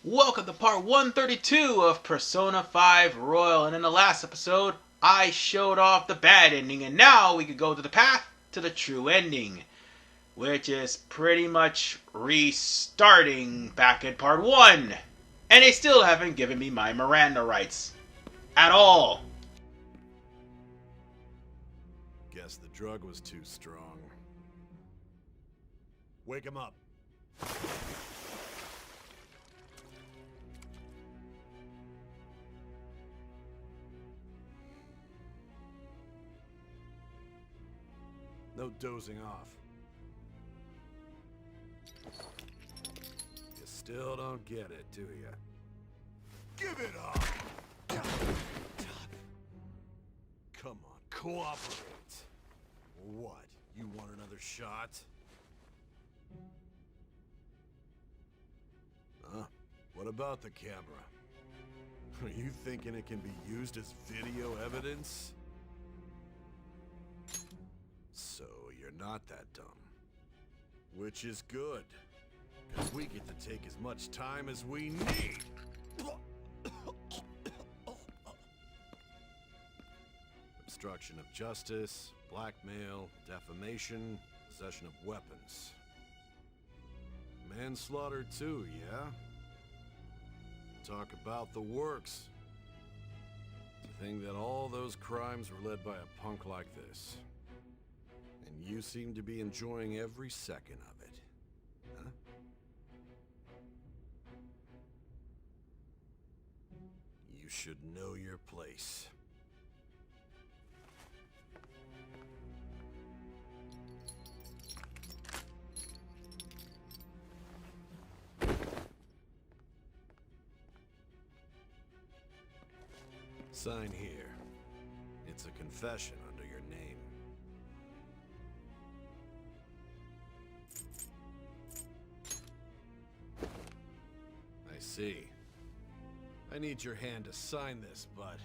Welcome to part 132 of Persona 5 Royal, and in the last episode, I showed off the bad ending, and now we could go to the path to the true ending, which is pretty much restarting back in part 1. And they still haven't given me my Miranda rights. At all. Guess the drug was too strong. Wake him up. No dozing off. You still don't get it, do you? Give it up! Come on, cooperate. What? You want another shot? Huh? What about the camera? Are you thinking it can be used as video evidence? So you're not that dumb. Which is good. Because we get to take as much time as we need. Obstruction of justice, blackmail, defamation, possession of weapons. Manslaughter too, yeah? Talk about the works. To think that all those crimes were led by a punk like this. And you seem to be enjoying every second of it. Huh? You should know your place. Sign here. It's a confession under your name. I see. I need your hand to sign this, but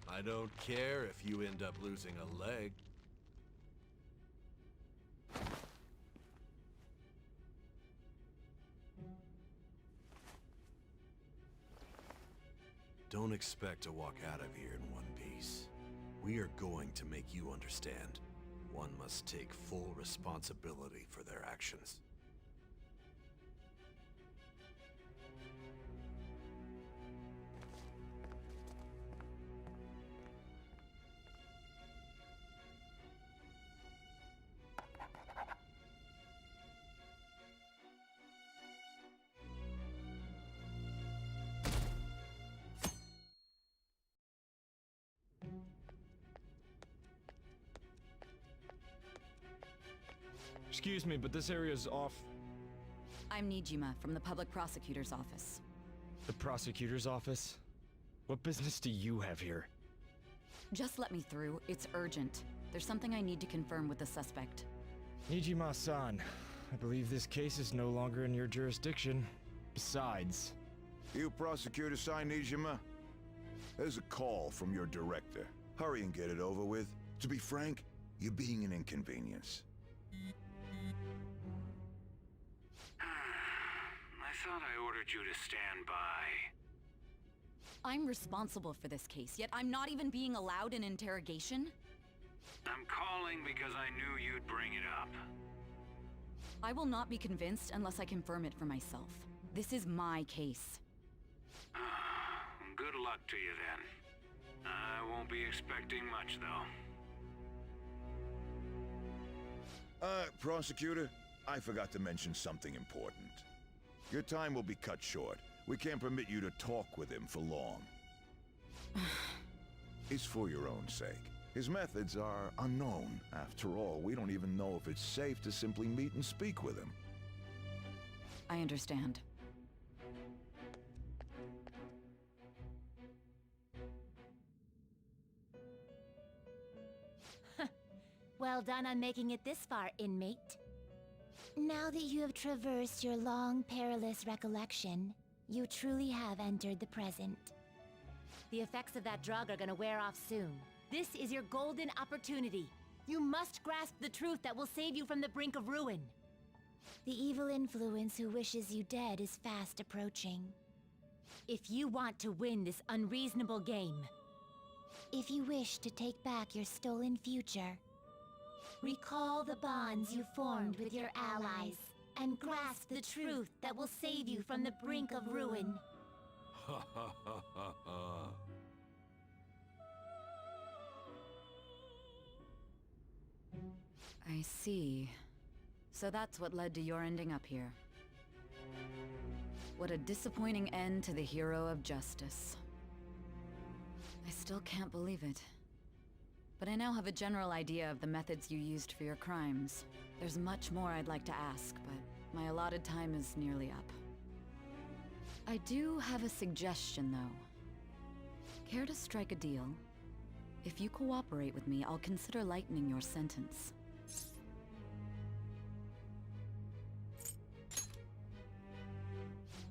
I don't care if you end up losing a leg. Don't expect to walk out of here in one piece. We are going to make you understand. One must take full responsibility for their actions. Excuse me, but this area's off. I'm Nijima from the public prosecutor's office. The prosecutor's office? What business do you have here? Just let me through. It's urgent. There's something I need to confirm with the suspect. Nijima-san, I believe this case is no longer in your jurisdiction. Besides... You prosecutor signed Nijima? There's a call from your director. Hurry and get it over with. To be frank, you're being an inconvenience. I thought I ordered you to stand by. I'm responsible for this case, yet I'm not even being allowed an interrogation? I'm calling because I knew you'd bring it up. I will not be convinced unless I confirm it for myself. This is my case. Good luck to you then. I won't be expecting much, though. Prosecutor, I forgot to mention something important. Your time will be cut short. We can't permit you to talk with him for long. It's for your own sake. His methods are unknown. After all, we don't even know if it's safe to simply meet and speak with him. I understand. Well done on making it this far, inmate. Now that you have traversed your long, perilous recollection, you truly have entered the present. The effects of that drug are gonna wear off soon. This is your golden opportunity. You must grasp the truth that will save you from the brink of ruin. The evil influence who wishes you dead is fast approaching. If you want to win this unreasonable game, if you wish to take back your stolen future, recall the bonds you formed with your allies and grasp the truth that will save you from the brink of ruin. Ha ha ha ha ha. I see. So that's what led to your ending up here. What a disappointing end to the hero of justice. I still can't believe it. But I now have a general idea of the methods you used for your crimes. There's much more I'd like to ask, but my allotted time is nearly up. I do have a suggestion, though. Care to strike a deal? If you cooperate with me, I'll consider lightening your sentence.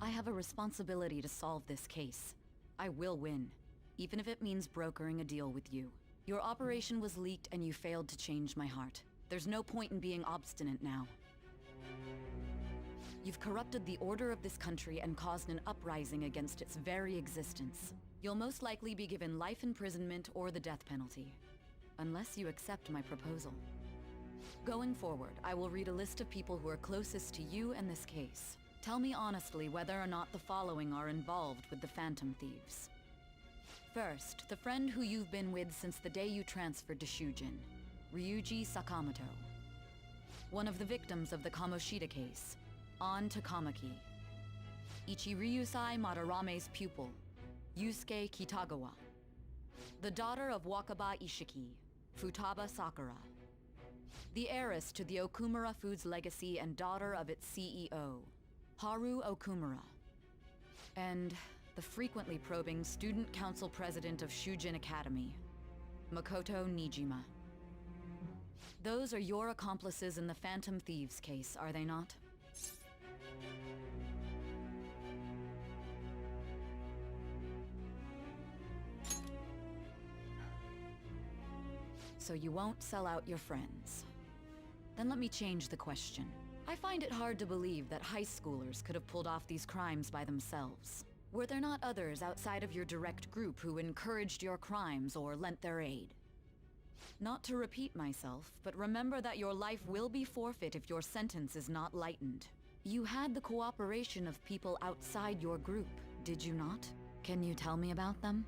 I have a responsibility to solve this case. I will win, even if it means brokering a deal with you. Your operation was leaked and you failed to change my heart. There's no point in being obstinate now. You've corrupted the order of this country and caused an uprising against its very existence. You'll most likely be given life imprisonment or the death penalty, unless you accept my proposal. Going forward, I will read a list of people who are closest to you and this case. Tell me honestly whether or not the following are involved with the Phantom Thieves. First, the friend who you've been with since the day you transferred to Shujin, Ryuji Sakamoto. One of the victims of the Kamoshida case, An Takamaki. Ichiryusai Madarame's pupil, Yusuke Kitagawa. The daughter of Wakaba Ishiki, Futaba Sakura. The heiress to the Okumura Foods legacy and daughter of its CEO, Haru Okumura. And the frequently probing student council president of Shujin Academy, Makoto Nijima. Those are your accomplices in the Phantom Thieves case, are they not? So you won't sell out your friends. Then let me change the question. I find it hard to believe that high schoolers could have pulled off these crimes by themselves. Were there not others outside of your direct group who encouraged your crimes or lent their aid? Not to repeat myself, but remember that your life will be forfeit if your sentence is not lightened. You had the cooperation of people outside your group, did you not? Can you tell me about them?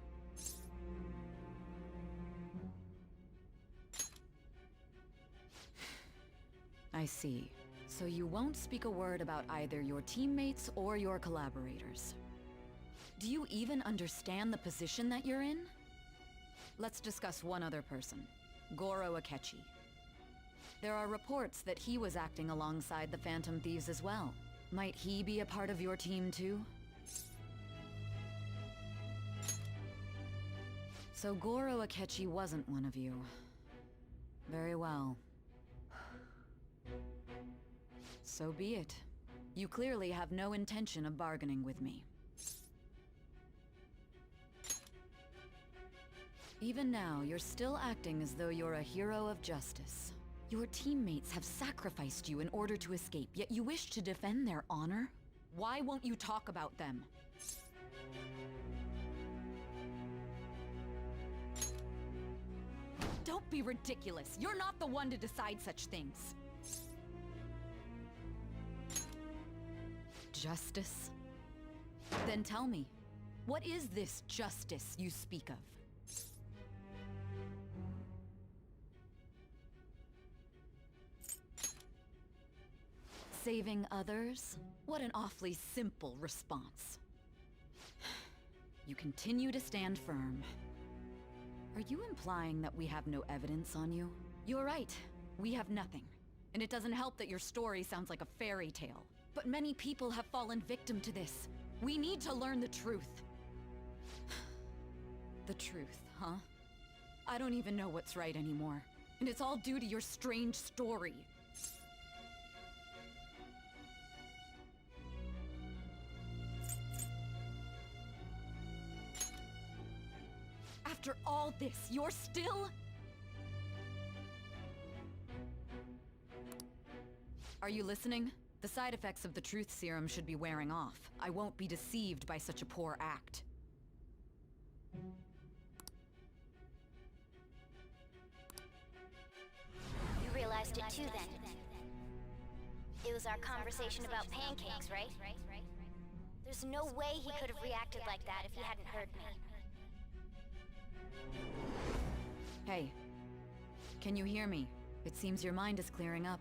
I see. So you won't speak a word about either your teammates or your collaborators. Do you even understand the position that you're in? Let's discuss one other person, Goro Akechi. There are reports that he was acting alongside the Phantom Thieves as well. Might he be a part of your team too? So Goro Akechi wasn't one of you. Very well. So be it. You clearly have no intention of bargaining with me. Even now, you're still acting as though you're a hero of justice. Your teammates have sacrificed you in order to escape, yet you wish to defend their honor? Why won't you talk about them? Don't be ridiculous. You're not the one to decide such things. Justice? Then tell me, what is this justice you speak of? Saving others? What an awfully simple response. You continue to stand firm. Are you implying that we have no evidence on you? You're right. We have nothing. And it doesn't help that your story sounds like a fairy tale. But many people have fallen victim to this. We need to learn the truth. The truth, huh? I don't even know what's right anymore. And it's all due to your strange story. After all this, you're still... Are you listening? The side effects of the truth serum should be wearing off. I won't be deceived by such a poor act. You realized it too, then? It was our conversation about pancakes, right? There's no way he could have reacted like that if he hadn't heard me. Hey, can you hear me? It seems your mind is clearing up.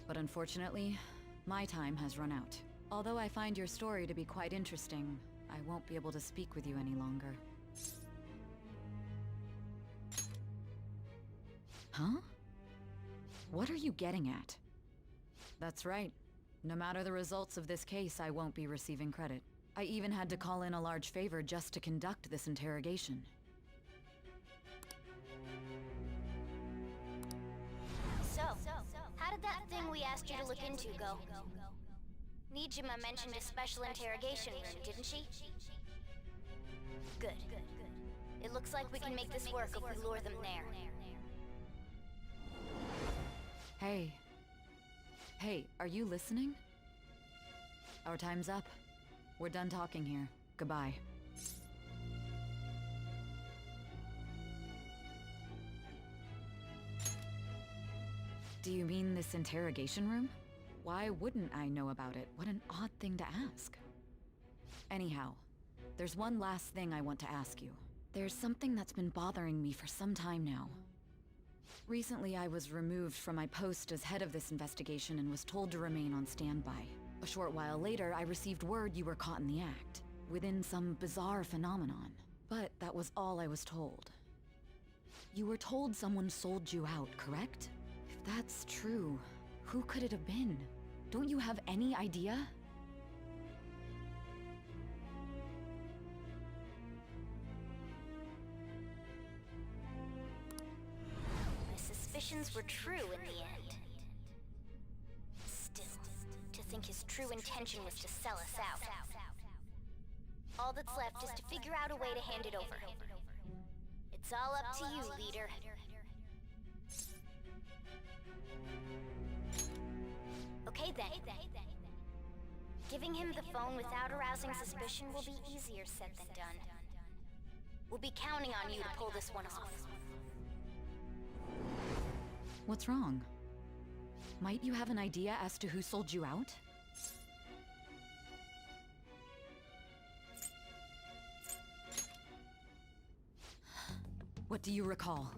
But unfortunately, my time has run out. Although I find your story to be quite interesting, I won't be able to speak with you any longer. Huh? What are you getting at? That's right. No matter the results of this case, I won't be receiving credit. I even had to call in a large favor just to conduct this interrogation. So, how did that thing we asked you to look into go? Nijima mentioned a special interrogation room, didn't she? Good. It looks like we can make this work if we lure them there. Hey. Hey, are you listening? Our time's up. We're done talking here. Goodbye. Do you mean this interrogation room? Why wouldn't I know about it? What an odd thing to ask. Anyhow, there's one last thing I want to ask you. There's something that's been bothering me for some time now. Recently, I was removed from my post as head of this investigation and was told to remain on standby. A short while later, I received word you were caught in the act, within some bizarre phenomenon. But that was all I was told. You were told someone sold you out, correct? If that's true, who could it have been? Don't you have any idea? My suspicions were true in the end. Still, to think his true intention was to sell us out. All that's left is to figure out a way to hand it over. It's all up to you, leader. Okay then. Giving him the phone without arousing suspicion will be easier said than done. We'll be counting on you to pull this one off. What's wrong? Might you have an idea as to who sold you out? What do you recall?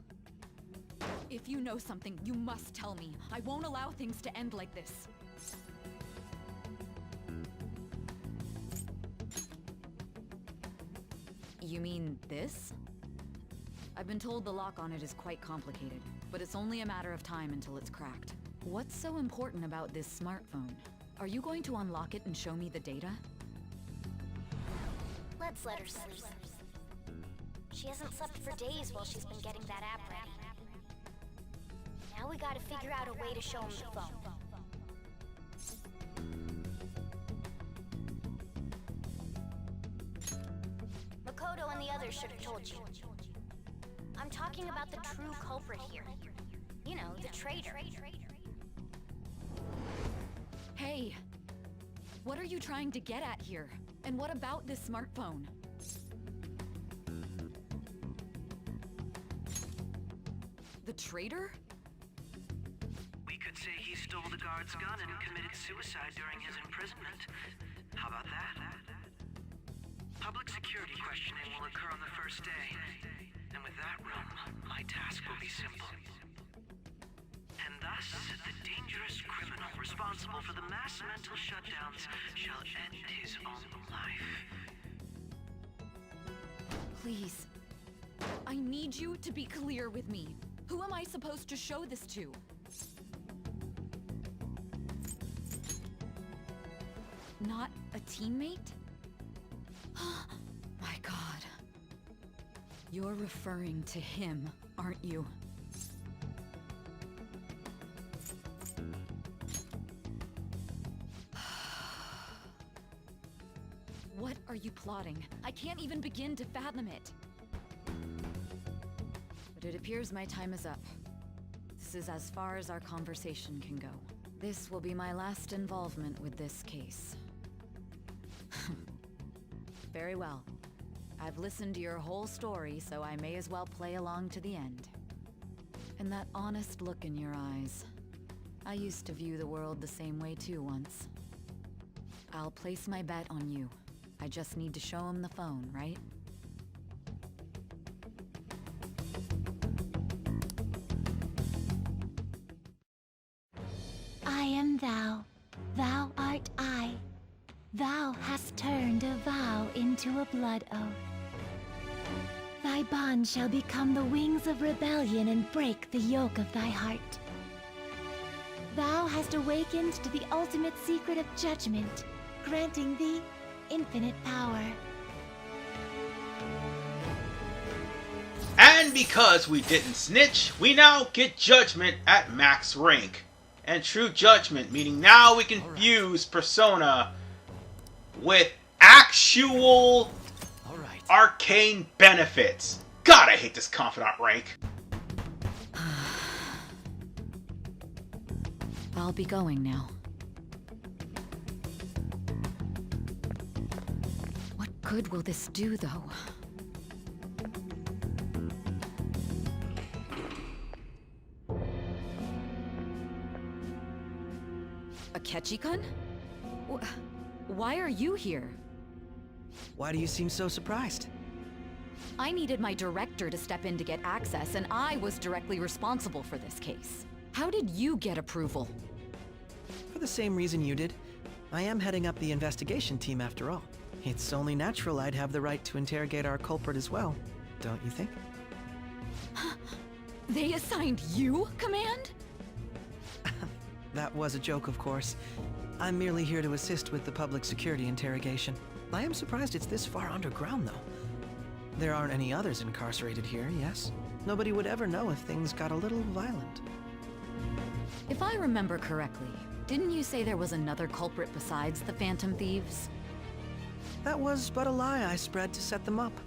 If you know something, you must tell me. I won't allow things to end like this. You mean this? I've been told the lock on it is quite complicated, but it's only a matter of time until it's cracked. What's so important about this smartphone? Are you going to unlock it and show me the data? Let's let her sleep. She hasn't slept for days while she's been getting that app ready. Now we gotta figure out a way to show him the phone. Makoto and the others should have told you. I'm talking about the true culprit here. You know, the traitor. Hey! What are you trying to get at here? And what about this smartphone? The traitor? We could say he stole the guard's gun and committed suicide during his imprisonment. How about that? Public security questioning will occur on the first day. And with that room, my task will be simple. And thus, the dangerous criminal responsible for the mass mental shutdowns shall end his own life. Please. I need you to be clear with me. Who am I supposed to show this to? Not a teammate? My God. You're referring to him, aren't you? What are you plotting? I can't even begin to fathom it. But it appears my time is up. This is as far as our conversation can go. This will be my last involvement with this case. Very well. I've listened to your whole story, so I may as well play along to the end. And that honest look in your eyes. I used to view the world the same way too once. I'll place my bet on you. I just need to show him the phone, right? I am thou, thou art I. Thou hast turned a vow into a blood oath. Thy bond shall become the wings of rebellion and break the yoke of thy heart. Thou hast awakened to the ultimate secret of judgment, granting thee infinite power. And because we didn't snitch, we now get judgment at max rank. And true judgment, meaning now we can fuse Persona with actual arcane benefits. God, I hate this Confidant rank. I'll be going now. What good will this do, though? Akechi-kun? Why are you here? Why do you seem so surprised? I needed my director to step in to get access, and I was directly responsible for this case. How did you get approval? For the same reason you did. I am heading up the investigation team after all. It's only natural I'd have the right to interrogate our culprit as well, don't you think? They assigned you command? That was a joke, of course. I'm merely here to assist with the public security interrogation. I am surprised it's this far underground, though. There aren't any others incarcerated here, yes? Nobody would ever know if things got a little violent. If I remember correctly, didn't you say there was another culprit besides the Phantom Thieves? That was but a lie I spread to set them up.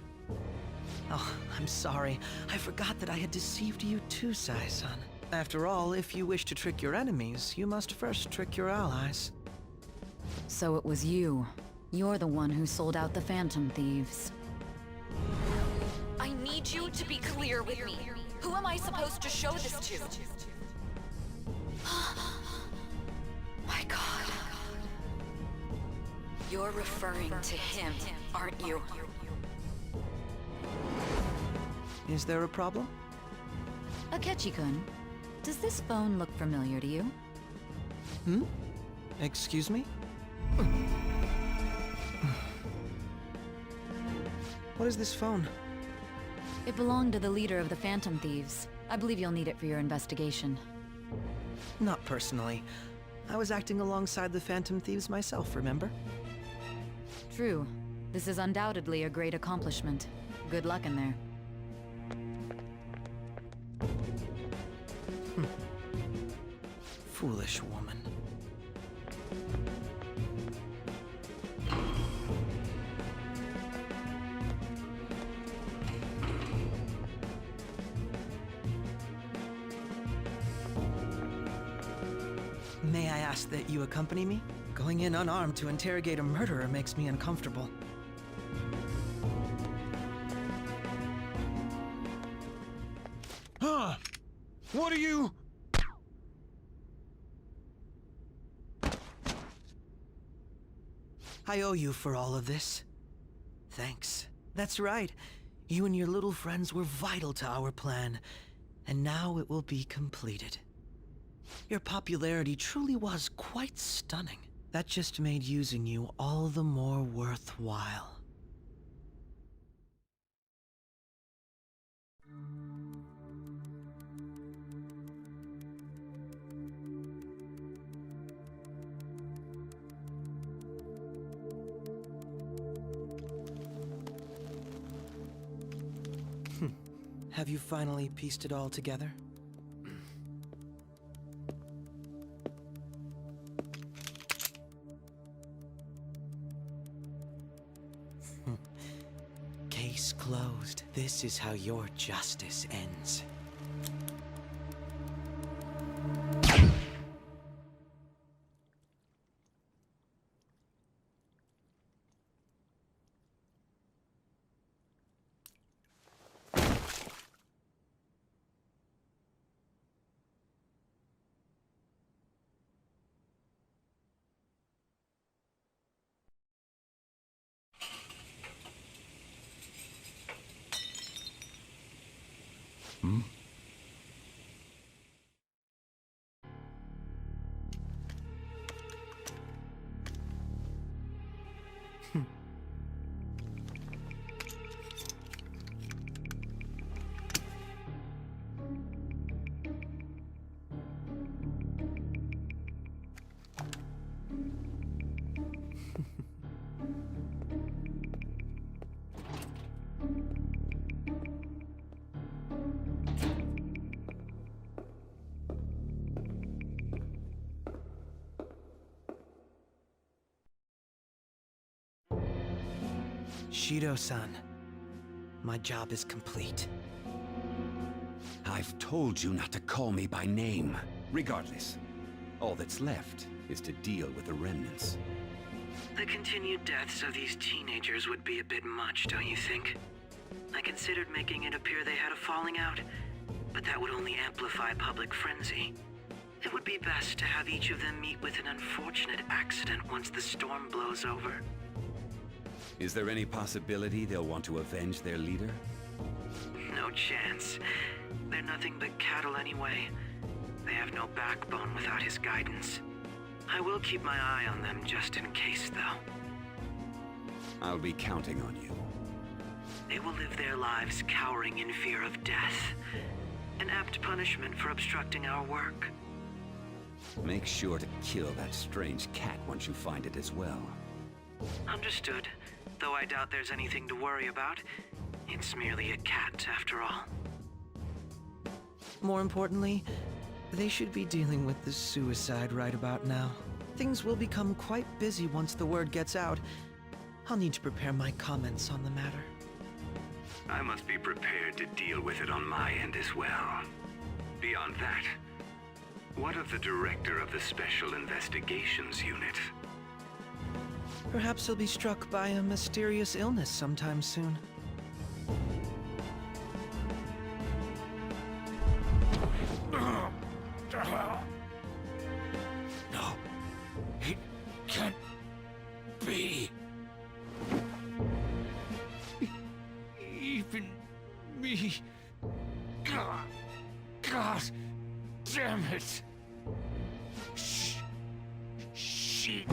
Oh, I'm sorry. I forgot that I had deceived you too, Sai-san. After all, if you wish to trick your enemies, you must first trick your allies. So it was you. You're the one who sold out the Phantom Thieves. I need you to be clear with me. Who am I supposed to show this to? My God. You're referring to him, aren't you? Is there a problem? Akechi-kun, does this phone look familiar to you? Hmm? Excuse me? What is this phone? It belonged to the leader of the Phantom Thieves. I believe you'll need it for your investigation. Not personally. I was acting alongside the Phantom Thieves myself, remember? True. This is undoubtedly a great accomplishment. Good luck in there. Foolish woman. May I ask that you accompany me? Going in unarmed to interrogate a murderer makes me uncomfortable. Huh? What are you? I owe you for all of this. Thanks. That's right. You and your little friends were vital to our plan, and now it will be completed. Your popularity truly was quite stunning. That just made using you all the more worthwhile. Have you finally pieced it all together? Case closed. This is how your justice ends. Shido-san, my job is complete. I've told you not to call me by name. Regardless, all that's left is to deal with the remnants. The continued deaths of these teenagers would be a bit much, don't you think? I considered making it appear they had a falling out, but that would only amplify public frenzy. It would be best to have each of them meet with an unfortunate accident once the storm blows over. Is there any possibility they'll want to avenge their leader? No chance. They're nothing but cattle anyway. They have no backbone without his guidance. I will keep my eye on them just in case, though. I'll be counting on you. They will live their lives cowering in fear of death. An apt punishment for obstructing our work. Make sure to kill that strange cat once you find it as well. Understood. Though I doubt there's anything to worry about. It's merely a cat, after all. More importantly, they should be dealing with the suicide right about now. Things will become quite busy once the word gets out. I'll need to prepare my comments on the matter. I must be prepared to deal with it on my end as well. Beyond that, what of the director of the Special Investigations Unit? Perhaps he'll be struck by a mysterious illness sometime soon. No, it can't be. Even me. God damn it. Shit.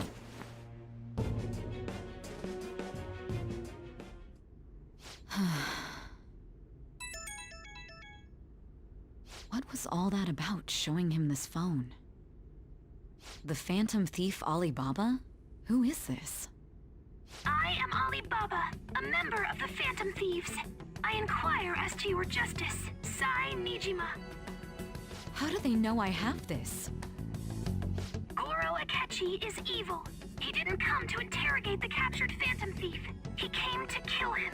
What was all that about, showing him this phone? The Phantom Thief Alibaba? Who is this? I am Alibaba, a member of the Phantom Thieves. I inquire as to your justice, Sai Nijima. How do they know I have this? Goro Akechi is evil. He didn't come to interrogate the captured Phantom Thief. He came to kill him.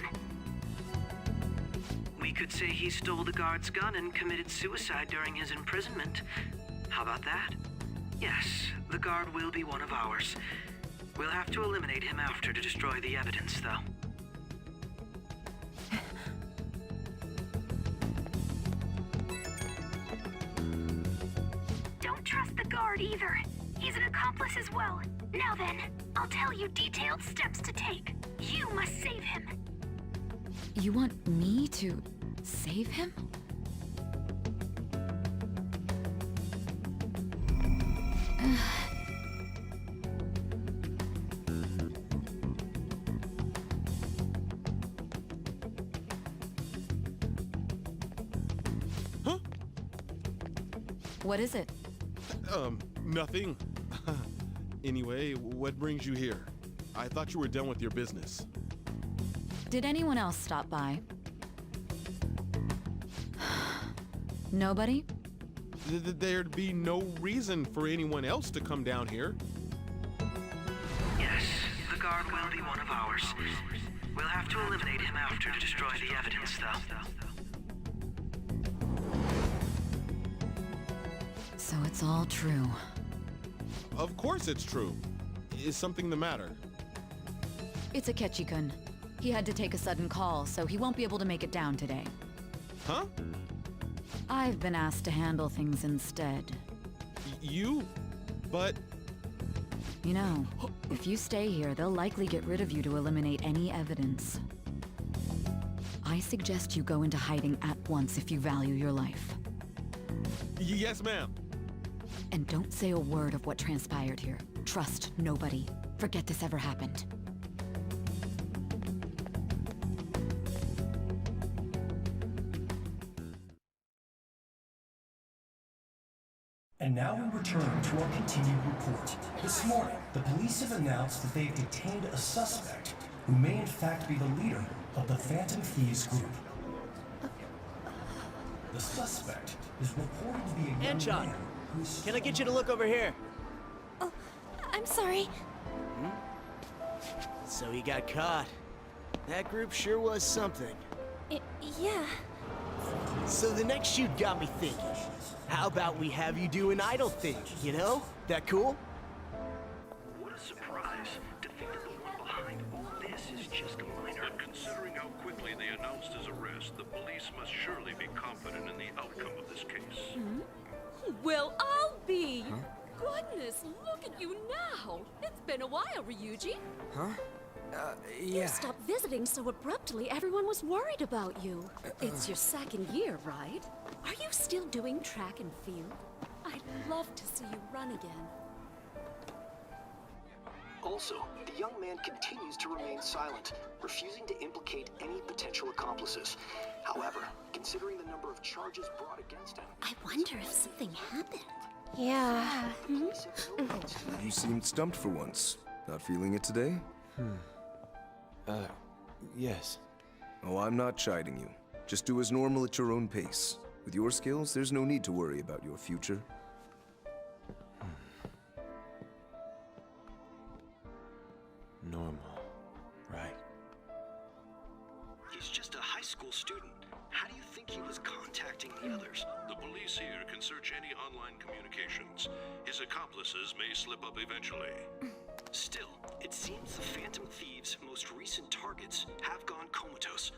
We could say he stole the guard's gun and committed suicide during his imprisonment. How about that? Yes, the guard will be one of ours. We'll have to eliminate him after to destroy the evidence, though. Don't trust the guard either. He's an accomplice as well. Now then, I'll tell you detailed steps to take. You must save him. You want me to save him? Huh? What is it? Nothing. Anyway, what brings you here? I thought you were done with your business. Did anyone else stop by? Nobody? There'd be no reason for anyone else to come down here. Yes, the guard will be one of ours. We'll have to eliminate him after to destroy the evidence, though. So it's all true. Of course it's true. Is something the matter? It's Akechi-kun. He had to take a sudden call, so he won't be able to make it down today. Huh? I've been asked to handle things instead. You? But... You know, if you stay here, they'll likely get rid of you to eliminate any evidence. I suggest you go into hiding at once if you value your life. Yes, ma'am. And don't say a word of what transpired here. Trust nobody. Forget this ever happened. And now we return to our continued report. This morning, the police have announced that they've detained a suspect who may in fact be the leader of the Phantom Thieves group. The suspect is reported to be a young Anchon, man who's... can I get you to look over here? Oh, I'm sorry. So he got caught. That group sure was something. Yeah. So the next shoot got me thinking. How about we have you do an idol thing, you know? That cool? What a surprise. To think that the one behind all this is just a minor. And considering how quickly they announced his arrest, the police must surely be confident in the outcome of this case. Well, I'll be. Goodness, look at you now. It's been a while, Ryuji. Huh? You stopped visiting so abruptly, everyone was worried about you. It's your second year, right? Are you still doing track and field? I'd love to see you run again. Also, the young man continues to remain silent, refusing to implicate any potential accomplices. However, considering the number of charges brought against him... I wonder if something happened. Yeah. You seemed stumped for once. Not feeling it today? Yes. Oh, I'm not chiding you. Just do as normal at your own pace. With your skills, there's no need to worry about your future. Normal, right? He's just a high school student. How do you think he was contacting the others? The police here can search any online communications. His accomplices may slip up eventually. Still, it seems the Phantom Thieves' most recent targets have gone comatose.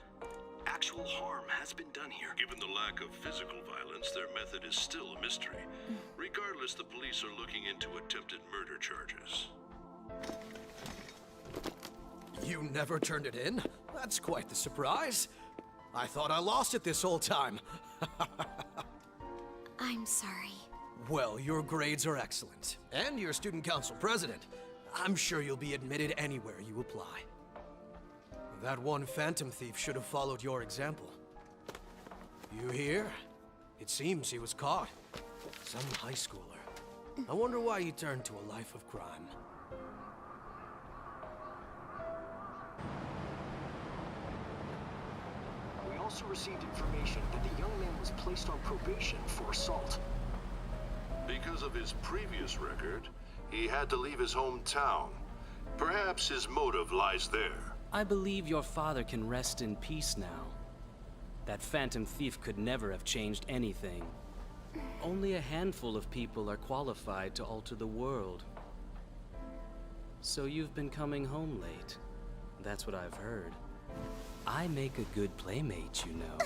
Actual harm has been done here. Given the lack of physical violence, their method is still a mystery. Regardless, the police are looking into attempted murder charges. You never turned it in? That's quite the surprise. I thought I lost it this whole time. I'm sorry. Well, your grades are excellent. And you're student council president. I'm sure you'll be admitted anywhere you apply. That one Phantom Thief should have followed your example. You hear? It seems he was caught. Some high schooler. I wonder why he turned to a life of crime. We also received information that the young man was placed on probation for assault. Because of his previous record, he had to leave his hometown. Perhaps his motive lies there. I believe your father can rest in peace now. That Phantom Thief could never have changed anything. Only a handful of people are qualified to alter the world. So you've been coming home late. That's what I've heard. I make a good playmate, you know.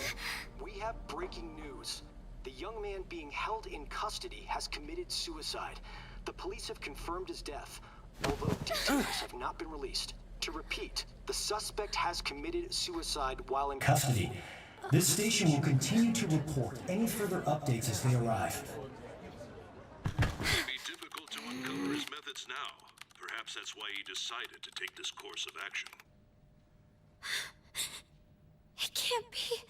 We have breaking news. The young man being held in custody has committed suicide. The police have confirmed his death, although details have not been released. To repeat, the suspect has committed suicide while in custody. This station will continue to report any further updates as they arrive. It would be difficult to uncover his methods now. Perhaps that's why he decided to take this course of action. It can't be.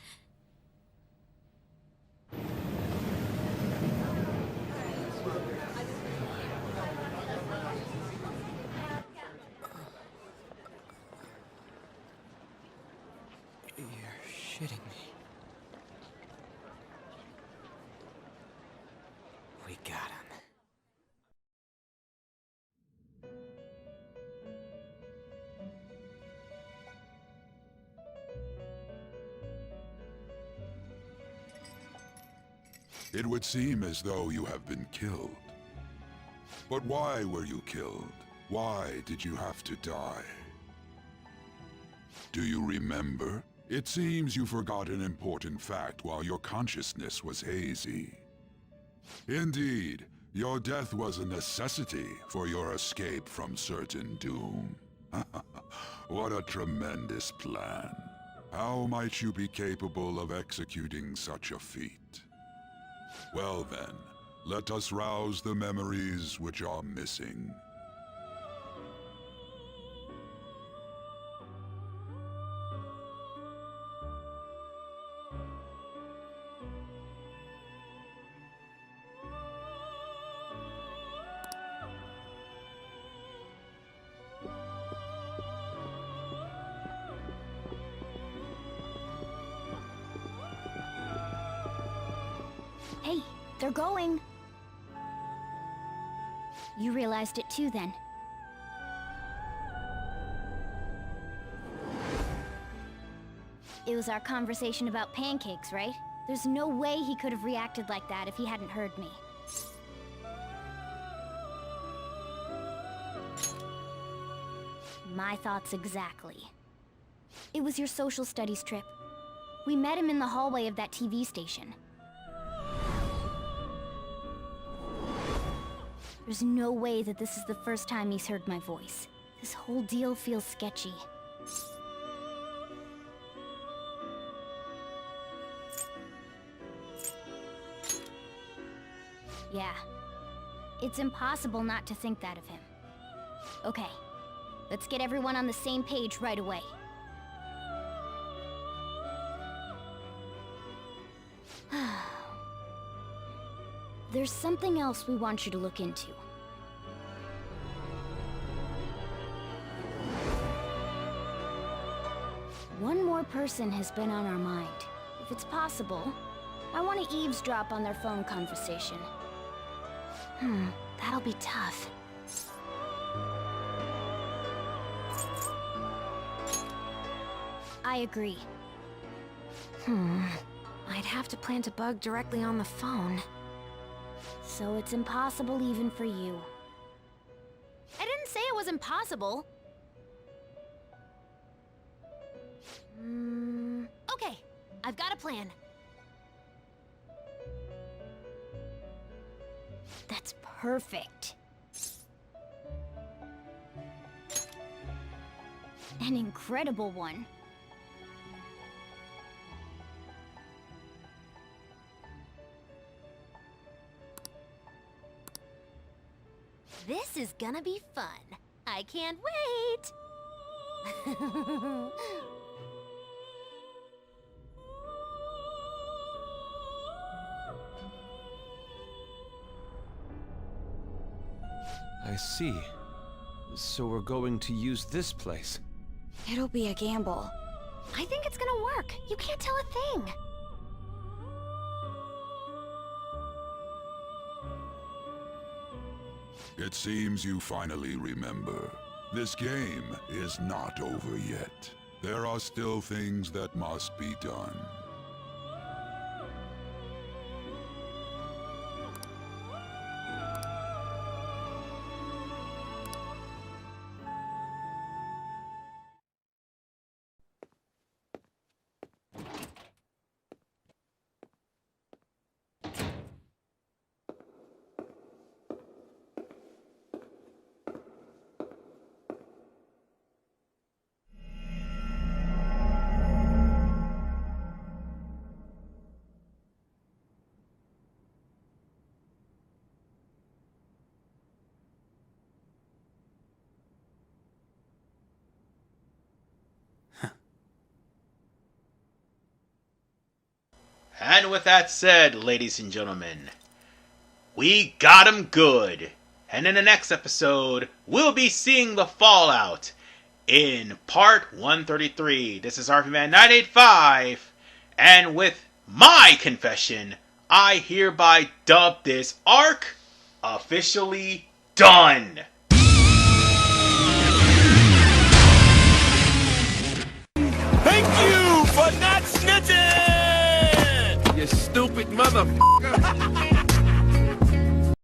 You're shitting me. We got him. It would seem as though you have been killed. But why were you killed? Why did you have to die? Do you remember? It seems you forgot an important fact while your consciousness was hazy. Indeed, your death was a necessity for your escape from certain doom. What a tremendous plan. How might you be capable of executing such a feat? Well then, let us rouse the memories which are missing. Hey, they're going. You realized it too, then. It was our conversation about pancakes, right? There's no way he could have reacted like that if he hadn't heard me. My thoughts exactly. It was your social studies trip. We met him in the hallway of that TV station. There's no way that this is the first time he's heard my voice. This whole deal feels sketchy. Yeah. It's impossible not to think that of him. Okay. Let's get everyone on the same page right away. There's something else we want you to look into. One more person has been on our mind. If it's possible, I want to eavesdrop on their phone conversation. That'll be tough. I agree. I'd have to plant a bug directly on the phone. So it's impossible even for you. I didn't say it was impossible. Okay, I've got a plan. That's perfect. An incredible one. This is gonna be fun. I can't wait! I see. So we're going to use this place. It'll be a gamble. I think it's gonna work. You can't tell a thing. It seems you finally remember. This game is not over yet. There are still things that must be done. And with that said, ladies and gentlemen, we got him good. And in the next episode, we'll be seeing the fallout in part 133. This is RPMan985, and with my confession, I hereby dub this arc officially done. Thank you for not snitching! You stupid motherfucker!